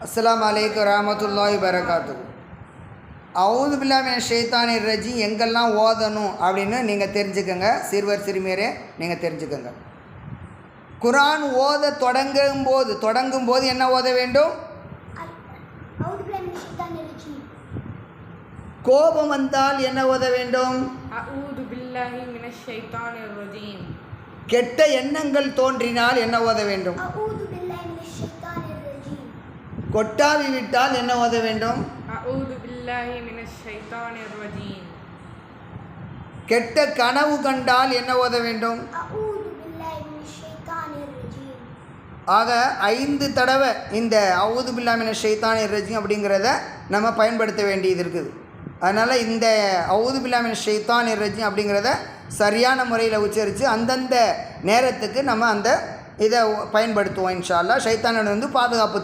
அஸ்ஸலாமு அலைக்கும் வரஹ்மத்துல்லாஹி வபரகாத்துஹு. அவுது பில்லாஹி மினஷ் ஷைத்தானிர் ரஜீம் எங்கெல்லாம் ஓதணும் அப்படின்னு நீங்கள் தெரிஞ்சுக்கோங்க. சிறுவர் சிறுமியரே நீங்கள் தெரிஞ்சுக்கோங்க. குர்ஆன் ஓத தொடங்கும் போது என்ன ஓத வேண்டும்? கோபம் வந்தால் என்ன ஓத வேண்டும்? அஊது பில்லாஹி மினஷ் ஷைத்தானிர் ரஜீம். கெட்ட எண்ணங்கள் தோன்றினால் என்ன ஓத வேண்டும்? அஊது பில்லாஹி மினஷ் ஷைத்தானிர் ரஜீம். கொட்டாவி விட்டால் என்ன ஓத வேண்டும்? அஊது பில்லாஹி மினஷ் ஷைத்தானிர் ரஜீம். கெட்ட கனவு கண்டால் என்ன ஓத வேண்டும்? அஊது பில்லாஹி மினஷ் ஷைத்தானிர் ரஜீம். ஆக 5 தடவை இந்த அவுது பில்லாஹி மினஷ் ஷைத்தானிர் ரஜீம் அப்படிங்கிறத நம்ம பயன்படுத்த வேண்டியது இருக்குது. அதனால் இந்த அவுது பில்லாஹி மினஷ் ஷைத்தானிர் ரஜீம் அப்படிங்கிறத சரியான முறையில் உச்சரித்து அந்தந்த நேரத்துக்கு நம்ம அந்த இதை பயன்படுத்துவோம். இன்ஷா அல்லாஹ் ஷைத்தானிடம் வந்து பாதுகாப்பு